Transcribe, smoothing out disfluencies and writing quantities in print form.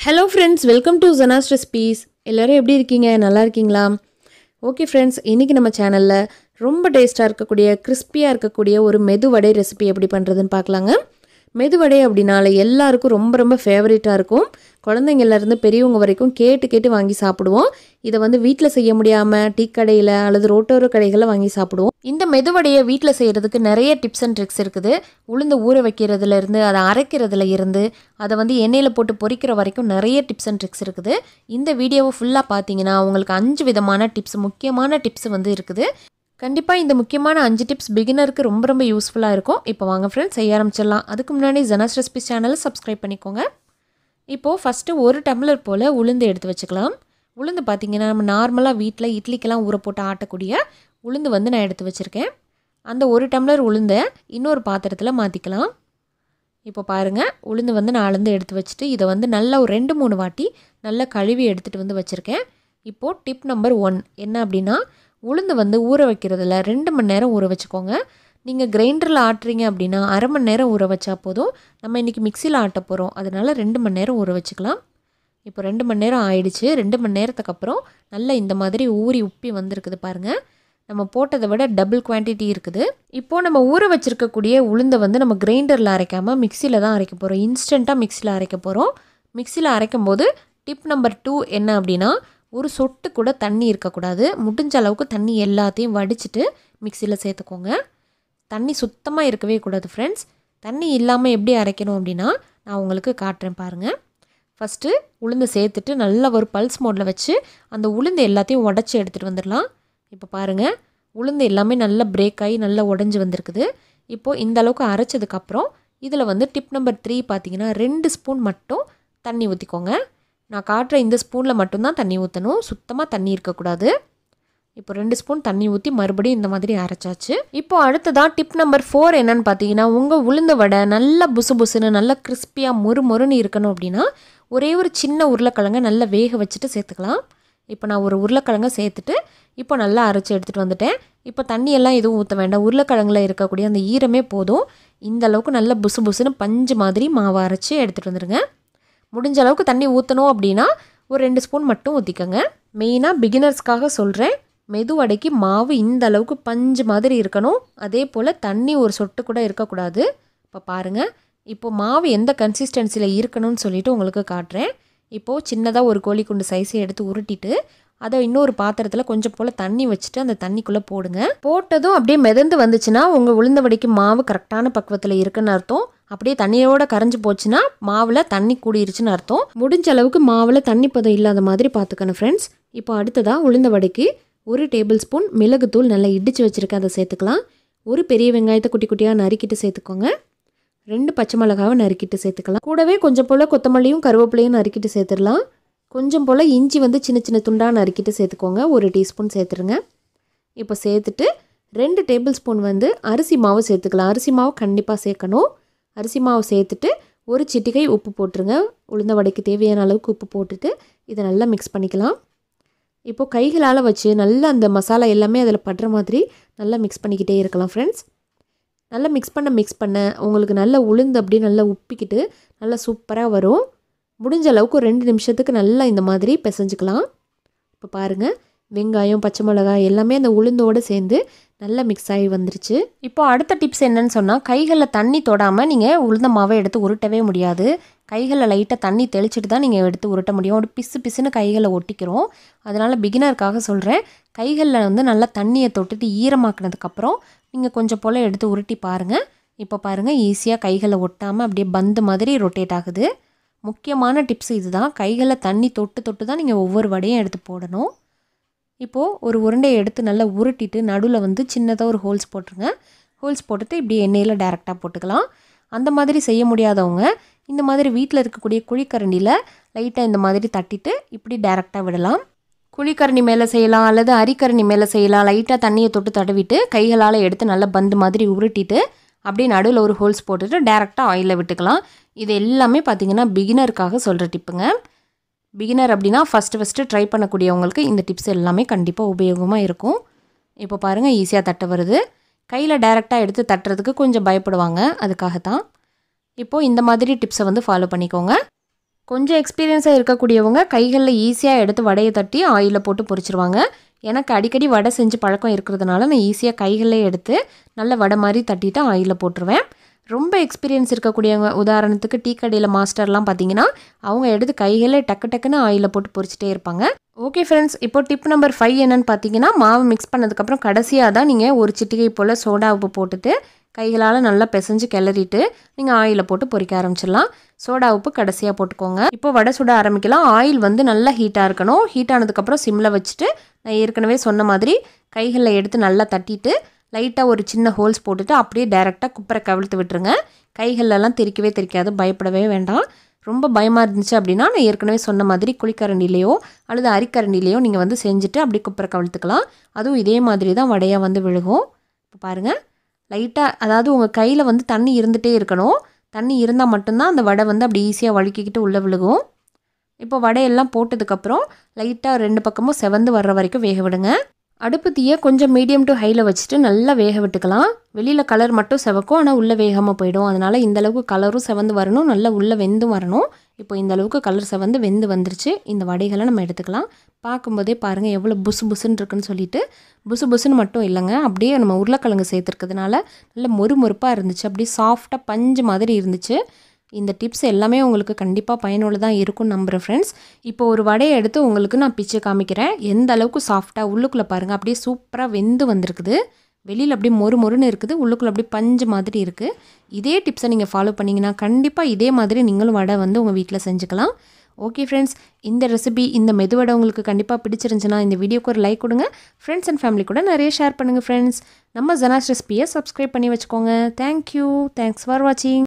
Hello friends, welcome to Zana's Recipes. எல்லாரும் எப்படி இருக்கீங்க? நல்லா இருக்கீங்களா? ஓகே friends, இன்னைக்கு நம்ம சேனல்ல ரொம்ப டேஸ்டா இருக்கக்கூடிய கிறிஸ்பியா இருக்கக்கூடிய ஒரு மெது வடை ரெசிபி எப்படி பண்றதுன்னு பார்க்கலாங்க. மெது வடை அப்படினால எல்லாருக்கும் ரொம்ப ஃபேவரட்டா இருக்கும். குழந்தைங்கள்ல இருந்து பெரியவங்க வரைக்கும் கேட்டு வாங்கி சாப்பிடுவோம். இத வந்து வீட்ல செய்ய முடியாம டீ கடையில அல்லது ரோட்டோர கடைகள்ல வாங்கி சாப்பிடுவோம். இந்த மெது வடையை வீட்ல செய்யறதுக்கு நிறைய டிப்ஸ் அண்ட் ட்ரிக்ஸ் இருக்குது. உளுந்து ஊற வைக்கிறதுல இருந்து அதை அரைக்கிறதுல இருந்து அதை வந்து எண்ணெயில போட்டு பொரிக்கிற வரைக்கும் நிறைய டிப்ஸ் அண்ட் ட்ரிக்ஸ் இருக்குது. இந்த வீடியோவை ஃபுல்லா பார்த்தீங்கன்னா உங்களுக்கு 5 விதமான டிப்ஸ், முக்கியமான டிப்ஸ் வந்து இருக்குது. கண்டிப்பா இந்த முக்கியமான 5 டிப்ஸ் பிகினருக்கு ரொம்ப யூஸ்ஃபுல்லா இருக்கும். இப்போ வாங்க फ्रेंड्स செய்ய ஆரம்பிச்சிடலாம். அதுக்கு முன்னாடி ஜனாஸ் ரெசிபீஸ் சேனலை சப்ஸ்கிரைப் பண்ணிக்கோங்க. இப்போ ஃபர்ஸ்ட் 1 டம்ளர் போல உளுந்து எடுத்து வச்சுக்கலாம். உளுந்து பார்த்தீங்கன்னா நம்ம நார்மலா வீட்ல இட்லிக்கெல்லாம் ஊற போட்டு ஆட்டக்கூடிய உளுந்து வந்து நான் எடுத்து வச்சிருக்கேன். அந்த 1 டம்ளர் உளுந்தை இன்னொரு பாத்திரத்துல மாத்திக்கலாம். இப்போ பாருங்க, உளுந்து வந்து நான் அளந்து எடுத்து வச்சிட்டு இத வந்து நல்லா ஒரு 2-3 வாட்டி நல்லா கழுவி எடுத்துட்டு வந்து வச்சிருக்கேன். இப்போ டிப் நம்பர் 1 என்ன அப்படினா, உளுந்து வந்து ஊற வைக்கிறதுல 2 மணி நேரம் ஊற வச்சுக்கோங்க. நீங்க கிரைண்டர்ல ஆட்றீங்க அப்படினா அரை மணி நேரம் ஊற வச்சா போதும். நம்ம இன்னைக்கு மிக்ஸில ஆட்ட போறோம். அதனால 2 மணி நேரம் ஊற வச்சுக்கலாம். இப்போ 2 மணி நேரம் ஆயிடுச்சு. 2 மணி நேரத்துக்கு அப்புறம் நல்லா இந்த மாதிரி ஊறி உப்பி வந்திருக்குது பாருங்க. நம்ம போட்டதை விட டபுள் குவாண்டிட்டி இருக்குது. இப்போ நம்ம ஊற வச்சிருக்கக்கூடிய உளுந்தை வந்து நம்ம கிரைண்டர்ல அரைக்காம மிக்ஸில தான் அரைக்க போறோம். இன்ஸ்டன்ட்டா மிக்ஸில அரைக்க போறோம். மிக்ஸில அரைக்கும்போது டிப் நம்பர் 2 என்ன அப்படினா, ஒரு சொட்டு கூட தண்ணி இருக்கக்கூடாது. முடிஞ்ச அளவுக்கு தண்ணி எல்லாத்தையும் வடிச்சிட்டு மிக்ஸில சேர்த்துக்கோங்க. தண்ணி சுத்தமா இருக்கவே கூடாது ஃப்ரெண்ட்ஸ். தண்ணி இல்லாம எப்படி அரைக்கணும் அப்படினா நான் உங்களுக்கு காட்டுறேன் பாருங்க. ஃபர்ஸ்ட் உளுந்து சேர்த்துட்டு நல்லா ஒரு பல்ஸ் மோட்ல வச்சு அந்த உளுந்து எல்லாத்தையும் உடைச்சு எடுத்துட்டு வந்துடலாம். இப்போ பாருங்க, உளுந்து எல்லாமே நல்லா பிரேக் ஆகி நல்லா உடைஞ்சு வந்திருக்குது. இப்போ இந்த அளவுக்கு அரைச்சதுக்கு அப்புறம் இதில் வந்து டிப் நம்பர் 3 பார்த்தீங்கன்னா 2 ஸ்பூன் மட்டும் தண்ணி ஊற்றிக்கோங்க. நான் காட்டுற இந்த ஸ்பூனில் மட்டும்தான் தண்ணி ஊற்றணும். சுத்தமாக தண்ணி இருக்கக்கூடாது. இப்போ 2 ஸ்பூன் தண்ணி ஊற்றி மறுபடியும் இந்த மாதிரி அரைச்சாச்சு. இப்போ அடுத்ததாக டிப் நம்பர் 4 என்னன்னு பார்த்தீங்கன்னா, உங்கள் உளுந்த வடை நல்லா புசுன்னு நல்லா கிறிஸ்பியாக மொறுன்னு இருக்கணும் அப்படின்னா ஒரே ஒரு சின்ன உருளைக்கிழங்கை நல்லா வேக வச்சுட்டு சேர்த்துக்கலாம். இப்போ நான் ஒரு உருளைக்கிழங்கை சேர்த்துட்டு இப்போ நல்லா அரைச்சி எடுத்துகிட்டு வந்துட்டேன். இப்போ தண்ணியெல்லாம் எதுவும் ஊற்ற வேண்டாம். உருளைக்கிழங்குல இருக்கக்கூடிய அந்த ஈரமே போதும். இந்த அளவுக்கு நல்லா புசுன்னு பஞ்சு மாதிரி மாவு அரைச்சி எடுத்துகிட்டு வந்துடுங்க. முடிஞ்ச அளவுக்கு தண்ணி ஊற்றணும் அப்படின்னா ஒரு 2 ஸ்பூன் மட்டும் ஊற்றிக்கோங்க. மெயினாக பிகினர்ஸ்க்காக சொல்கிறேன், மெது வடைக்கு மாவு இந்த அளவுக்கு பஞ்சு மாதிரி இருக்கணும். அதே போல் தண்ணி ஒரு சொட்டு கூட இருக்கக்கூடாது. இப்போ பாருங்கள், இப்போ மாவு எந்த கன்சிஸ்டன்சியில் இருக்கணும்னு சொல்லிட்டு உங்களுக்கு காட்டுறேன். இப்போது சின்னதாக ஒரு கோழிக்குண்டு சைஸை எடுத்து உருட்டிட்டு அதை இன்னொரு பாத்திரத்தில் கொஞ்சம் போல் தண்ணி வச்சுட்டு அந்த தண்ணிக்குள்ளே போடுங்க. போட்டதும் அப்படியே மிதந்து வந்துச்சுன்னா உங்கள் உளுந்த வடைக்கு மாவு கரெக்டான பக்குவத்தில் இருக்குன்னு அர்த்தம். அப்படியே தண்ணியோட கரைஞ்சி போச்சுன்னா மாவில் தண்ணி கூடிருச்சுன்னு அர்த்தம். முடிஞ்ச அளவுக்கு மாவில் தண்ணி பதம் இல்லாத மாதிரி பார்த்துக்கணும் ஃப்ரெண்ட்ஸ். இப்போ அடுத்ததாக உளுந்த வடைக்கு 1 டேபிள் ஸ்பூன் மிளகுத்தூள் நல்லா இடித்து வச்சுருக்கேன், அதை சேர்த்துக்கலாம். ஒரு பெரிய வெங்காயத்தை குட்டி குட்டியாக நறுக்கிட்டு சேர்த்துக்கோங்க. 2 பச்சை மிளகாவை நறுக்கிட்டு சேர்த்துக்கலாம். கூடவே கொஞ்சம் போல் கொத்தமல்லியும் கருவேப்பிலையும் நறுக்கிட்டு சேர்த்துடலாம். கொஞ்சம் போல் இஞ்சி வந்து சின்ன துண்டாக நறுக்கிட்டு சேர்த்துக்கோங்க. 1 டீஸ்பூன் சேர்த்துருங்க. இப்போ சேர்த்துட்டு 2 டேபிள் ஸ்பூன் வந்து அரிசி மாவு சேர்த்துக்கலாம். அரிசி மாவு கண்டிப்பாக சேர்க்கணும். அரிசி மாவு சேர்த்துட்டு ஒரு சிட்டிகை உப்பு போட்டுருங்க. உளுந்த வடைக்கு தேவையான அளவுக்கு உப்பு போட்டுட்டு இதை நல்லா மிக்ஸ் பண்ணிக்கலாம். இப்போது கைகளால் வச்சு நல்லா அந்த மசாலா எல்லாமே அதில் படுற மாதிரி நல்லா மிக்ஸ் பண்ணிக்கிட்டே இருக்கலாம் ஃப்ரெண்ட்ஸ். நல்லா மிக்ஸ் பண்ண உங்களுக்கு நல்லா உளுந்து அப்படியே நல்லா உப்பிக்கிட்டு நல்லா சூப்பராக வரும். முடிஞ்ச அளவுக்கு ஒரு 2 நிமிஷத்துக்கு நல்லா இந்த மாதிரி பிசைஞ்சுக்கலாம். இப்போ பாருங்கள், வெங்காயம் பச்சை மிளகாய் எல்லாமே அந்த உளுந்தோடு சேர்ந்து நல்லா மிக்ஸ் ஆகி வந்துருச்சு. இப்போ அடுத்த டிப்ஸ் என்னன்னு சொன்னால், கைகளில் தண்ணி தொடாமல் நீங்கள் உளுந்த மாவை எடுத்து உருட்டவே முடியாது. கைகளில் லைட்டாக தண்ணி தெளிச்சிட்டு தான் நீங்கள் எடுத்து உருட்ட முடியும். ஒரு பிசுன்னு கைகளில் ஒட்டிக்கிறோம். அதனால் பிகினருக்காக சொல்கிறேன், கைகளில் வந்து நல்லா தண்ணியை தொட்டுட்டு ஈரமாக்கினதுக்கப்புறம் நீங்கள் கொஞ்சம் போல் எடுத்து உருட்டி பாருங்கள். இப்போ பாருங்கள், ஈஸியாக கைகளில் ஒட்டாமல் அப்படியே பந்து மாதிரி ரொட்டேட் ஆகுது. முக்கியமான டிப்ஸ் இதுதான். கைகளில் தண்ணி தொட்டு தான் நீங்கள் ஒவ்வொரு வடையும் எடுத்து போடணும். இப்போது ஒரு உருண்டையை எடுத்து நல்லா உருட்டிட்டு நடுவில் வந்து சின்னதாக ஒரு ஹோல்ஸ் போட்டுருங்க. ஹோல்ஸ் போட்டுட்டு இப்படி எண்ணெயில் டைரெக்டாக போட்டுக்கலாம். அந்த மாதிரி செய்ய முடியாதவங்க இந்த மாதிரி வீட்டில் இருக்கக்கூடிய குழிக்கரண்டியில் லைட்டாக இந்த மாதிரி தட்டிட்டு இப்படி டைரெக்டாக விடலாம். குழிக்கரண்டி மேலே செய்யலாம் அல்லது அரிக்கரண்டி மேலே செய்யலாம். லைட்டாக தண்ணியை தொட்டு தடவிட்டு கைகளால் எடுத்து நல்லா பந்து மாதிரி உருட்டிட்டு அப்படியே நடுவில் ஒரு ஹோல்ஸ் போட்டுட்டு டைரெக்டாக ஆயிலில் விட்டுக்கலாம். இது எல்லாமே பார்த்திங்கன்னா பிகினருக்காக சொல்கிற டிப்புங்க. பிகினர் அப்படின்னா ஃபஸ்ட்டு ட்ரை பண்ணக்கூடியவங்களுக்கு இந்த டிப்ஸ் எல்லாமே கண்டிப்பாக உபயோகமாக இருக்கும். இப்போ பாருங்கள், ஈஸியாக தட்ட வருது. கையில் டைரெக்டாக எடுத்து தட்டுறதுக்கு கொஞ்சம் பயப்படுவாங்க, அதுக்காகத்தான். இப்போது இந்த மாதிரி டிப்ஸை வந்து ஃபாலோ பண்ணிக்கோங்க. கொஞ்சம் எக்ஸ்பீரியன்ஸாக இருக்கக்கூடியவங்க கைகளில் ஈஸியாக எடுத்து வடையை தட்டி ஆயிலில் போட்டு பொரிச்சிருவாங்க. எனக்கு அடிக்கடி வடை செஞ்சு பழக்கம் இருக்கிறதுனால நான் ஈஸியாக கைகளிலே எடுத்து நல்ல வடை மாதிரி தட்டிட்டு ஆயிலில் போட்டுருவேன். ரொம்ப எக்ஸ்பீரியன்ஸ் இருக்கக்கூடியவங்க, உதாரணத்துக்கு டீ கடையில் மாஸ்டர்லாம் பார்த்தீங்கன்னா அவங்க எடுத்து கைகளே டக்கு டக்குன்னு ஆயிலில் போட்டு பொரிச்சிட்டே இருப்பாங்க. ஓகே ஃப்ரெண்ட்ஸ், இப்போ டிப் நம்பர் 5 என்னென்னு பார்த்தீங்கன்னா, மாவு மிக்ஸ் பண்ணதுக்கப்புறம் கடைசியாக தான் நீங்கள் ஒரு சிட்டிகை போல் சோடா உப்பு போட்டுட்டு கைகளால் நல்லா பிசைஞ்சு கிளறிட்டு நீங்கள் ஆயிலில் போட்டு பொரிக்க ஆரம்பிச்சிடலாம். சோடா உப்பு கடைசியாக போட்டுக்கோங்க. இப்போ வடை சுட ஆரம்பிக்கலாம். ஆயில் வந்து நல்லா ஹீட்டாக இருக்கணும். ஹீட் ஆனதுக்கப்புறம் சிம்மில் வச்சுட்டு நான் ஏற்கனவே சொன்ன மாதிரி கைகளில் எடுத்து நல்லா தட்டிட்டு லைட்டாக ஒரு சின்ன ஹோல்ஸ் போட்டுட்டு அப்படியே டைரெக்டாக குப்பரை கவிழ்த்து விட்டுருங்க. கைகளெல்லாம் தெரிக்கவே தெரிக்காது, பயப்படவே வேண்டாம். ரொம்ப பயமாக இருந்துச்சு அப்படின்னா நான் ஏற்கனவே சொன்ன மாதிரி குழிக்கரண்டிலேயோ அல்லது அரிக்கரண்டிலேயோ நீங்கள் வந்து செஞ்சுட்டு அப்படியே குப்பரை கவிழ்த்துக்கலாம். அதுவும் இதே மாதிரி தான் வடையாக வந்து விழுகும். இப்போ பாருங்கள், லைட்டாக, அதாவது உங்கள் கையில் வந்து தண்ணி இருந்துகிட்டே இருக்கணும். தண்ணி இருந்தால் மட்டும்தான் அந்த வடை வந்து அப்படி ஈஸியாக வழுக்கிக்கிட்டு உள்ளே விழுகும். இப்போ வடையெல்லாம் போட்டதுக்கப்புறம் லைட்டாக 2 பக்கமும் செவந்து வர்ற வரைக்கும் வேக விடுங்க. அடுப்பு தீயை கொஞ்சம் மீடியம் டு ஹையில் வச்சுட்டு நல்லா வேக விட்டுக்கலாம். வெளியில் கலர் மட்டும் செவக்கும், ஆனால் உள்ளே வேகாமல் போயிடும். அதனால் இந்தளவுக்கு கலரும் செவந்து வரணும், நல்லா உள்ளே வெந்தும் வரணும். இப்போ இந்தளவுக்கு கலர் செவந்து வெந்து வந்துருச்சு. இந்த வடைகளை நம்ம எடுத்துக்கலாம். பார்க்கும்போதே பாருங்கள் எவ்வளோ புசு புசுன்னு இருக்குன்னு சொல்லிட்டு. புசு புசுன்னு மட்டும் இல்லைங்க, அப்படியே நம்ம உருளைக்கிழங்கு சேர்த்துருக்கிறதுனால நல்ல மொறுமொறுப்பாக இருந்துச்சு. அப்படியே சாஃப்டாக பஞ்சு மாதிரி இருந்துச்சு. இந்த டிப்ஸ் எல்லாமே உங்களுக்கு கண்டிப்பாக பயனுள்ளதாக இருக்கும்னு நம்புகிறேன் ஃப்ரெண்ட்ஸ். இப்போ ஒரு வடையை எடுத்து உங்களுக்கு நான் பிச்சு காமிக்கிறேன். எந்த அளவுக்கு சாஃப்டாக உள்ளுக்குள்ளே பாருங்கள், அப்படியே சூப்பராக வெந்து வந்திருக்குது. வெளியில் அப்படியே மொறுன்னு இருக்குது, உள்ளுக்குள்ளே அப்படியே பஞ்சு மாதிரி இருக்குது. இதே டிப்ஸை நீங்கள் ஃபாலோ பண்ணிங்கன்னா கண்டிப்பாக இதே மாதிரி நீங்களும் வடை வந்து உங்கள் வீட்டில் செஞ்சுக்கலாம். ஓகே ஃப்ரெண்ட்ஸ், இந்த ரெசிபி, இந்த மெதுவடை உங்களுக்கு கண்டிப்பாக பிடிச்சிருந்துச்சுன்னா இந்த வீடியோக்கு ஒரு லைக் கொடுங்க. ஃப்ரெண்ட்ஸ் அண்ட் ஃபேமிலி கூட நிறைய ஷேர் பண்ணுங்கள் ஃப்ரெண்ட்ஸ். நம்ம ஜனாஸ் ரெசிபியை சப்ஸ்கிரைப் பண்ணி வச்சுக்கோங்க. தேங்க்யூ. தேங்க்ஸ் ஃபார் வாட்சிங்.